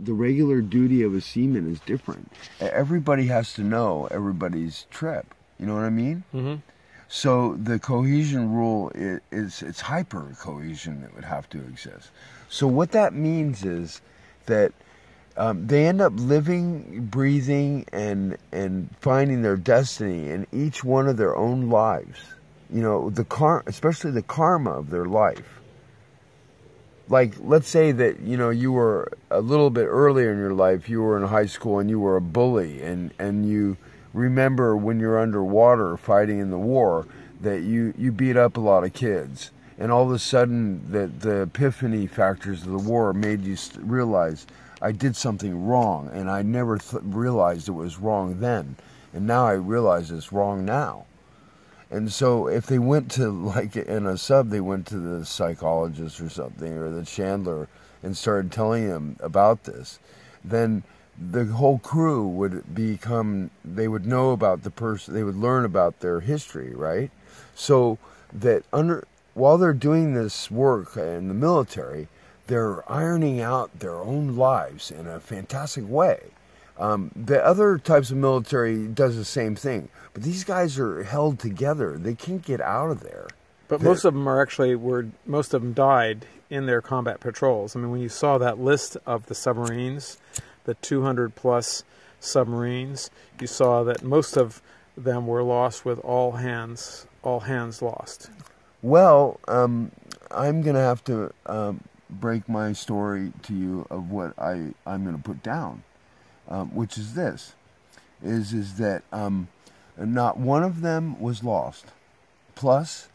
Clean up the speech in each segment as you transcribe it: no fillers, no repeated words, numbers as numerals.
the regular duty of a seaman is different. Everybody has to know everybody's trip. You know what I mean? Mm-hmm. So the cohesion rule it's hyper cohesion that would have to exist. So what that means is that they end up living, breathing, and finding their destiny in each one of their own lives. You know, especially the karma of their life. Like, let's say that, you know, you were a little bit earlier in your life, you were in high school and you were a bully, and you remember when you're underwater fighting in the war that you beat up a lot of kids. And all of a sudden, the epiphany factors of the war made you realize, I did something wrong, and I never realized it was wrong then. And now I realize it's wrong now. And so if they went to, like in a sub, they went to the psychologist or something, or the chandler, and started telling him about this, then the whole crew would they would know about the person, they would learn about their history, right? So that while they're doing this work in the military, they're ironing out their own lives in a fantastic way. The other types of military does the same thing, but these guys are held together. They can't get out of there. But most of them most of them died in their combat patrols. I mean, when you saw that list of the submarines, the 200 plus submarines, you saw that most of them were lost with all hands lost. Well, I'm going to have to break my story to you of what I'm going to put down. Which is this, is that not one of them was lost. Plus,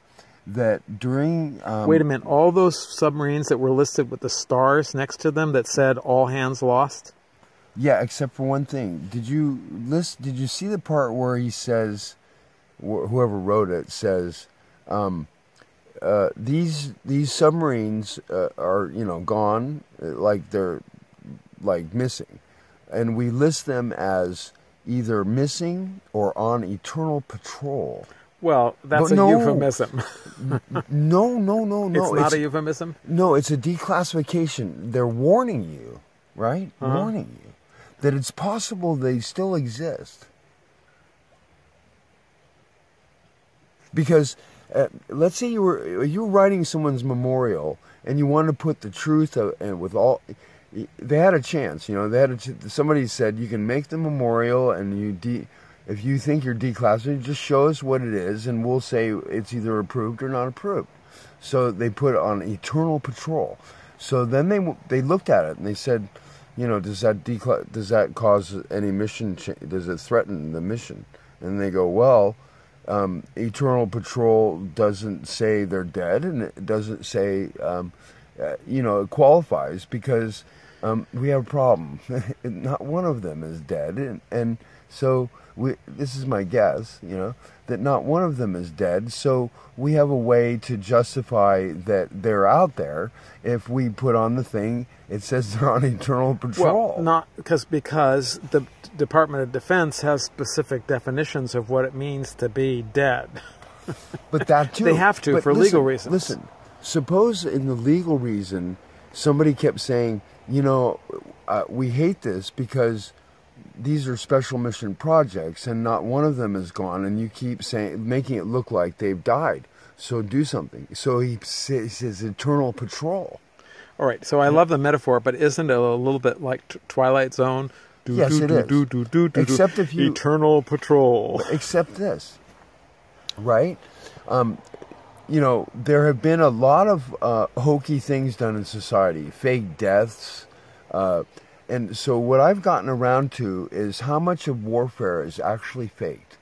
that during... Wait a minute, all those submarines that were listed with the stars next to them that said all hands lost? Yeah, except for one thing. Did you see the part where he says, whoever wrote it says, these submarines are, you know, gone, like they're like missing. And we list them as either missing or on eternal patrol. Well, that's a euphemism. No. It's not a euphemism? No, it's a declassification. They're warning you, right? Warning you that it's possible they still exist. Because let's say you were writing someone's memorial and you want to put the truth and with all... They had a chance, you know. Somebody said you can make the memorial, and if you think you're declassified, just show us what it is, and we'll say it's either approved or not approved. So they put it on eternal patrol. So then they looked at it and they said, you know, does that cause any mission? Does it threaten the mission? And they go, well, eternal patrol doesn't say they're dead, and it doesn't say, you know, it qualifies because. We have a problem. Not one of them is dead, and so this is my guess, you know, that not one of them is dead. So we have a way to justify that they're out there. If we put on the thing, it says they're on eternal patrol. Well, not because the Department of Defense has specific definitions of what it means to be dead. But that too, they have to for legal reasons. Listen, suppose in the legal reason, somebody kept saying, you know, we hate this because these are special mission projects and not one of them is gone, and you keep making it look like they've died. So do something. So he says eternal patrol. All right. So I love the metaphor, but isn't it a little bit like Twilight Zone? Yes, it is. Except if you eternal patrol. Except this, right? You know, there have been a lot of hokey things done in society, fake deaths. And so what I've gotten around to is how much of warfare is actually faked.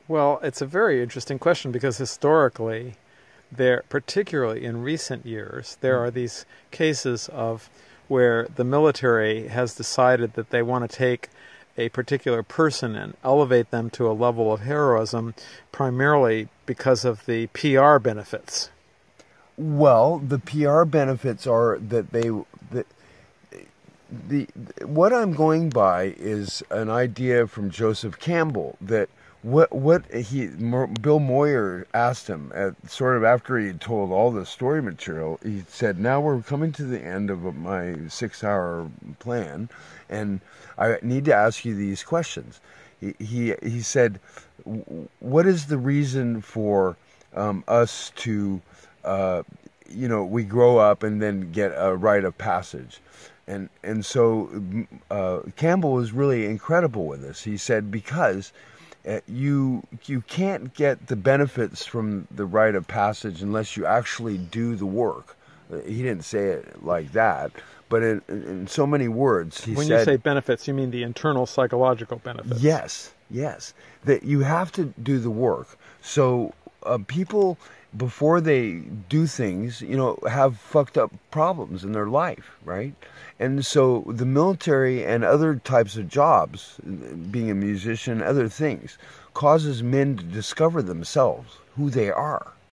Well, it's a very interesting question because historically, particularly in recent years, there are these cases of where the military has decided that they want to take a particular person and elevate them to a level of heroism primarily because of the PR benefits. Well, the PR benefits are that what I'm going by is an idea from Joseph Campbell that Bill Moyer asked him sort of after he had told all the story material. He said, "Now we're coming to the end of my 6-hour plan, and I need to ask you these questions." He said, "What is the reason for us to, we grow up and then get a rite of passage?" And so Campbell was really incredible with this. He said, because you can't get the benefits from the rite of passage unless you actually do the work. He didn't say it like that, but in so many words, he said... When you say benefits, you mean the internal psychological benefits? Yes. That you have to do the work. So people, before they do things, have fucked up problems in their life, right? And so the military and other types of jobs, being a musician, other things, causes men to discover themselves, who they are.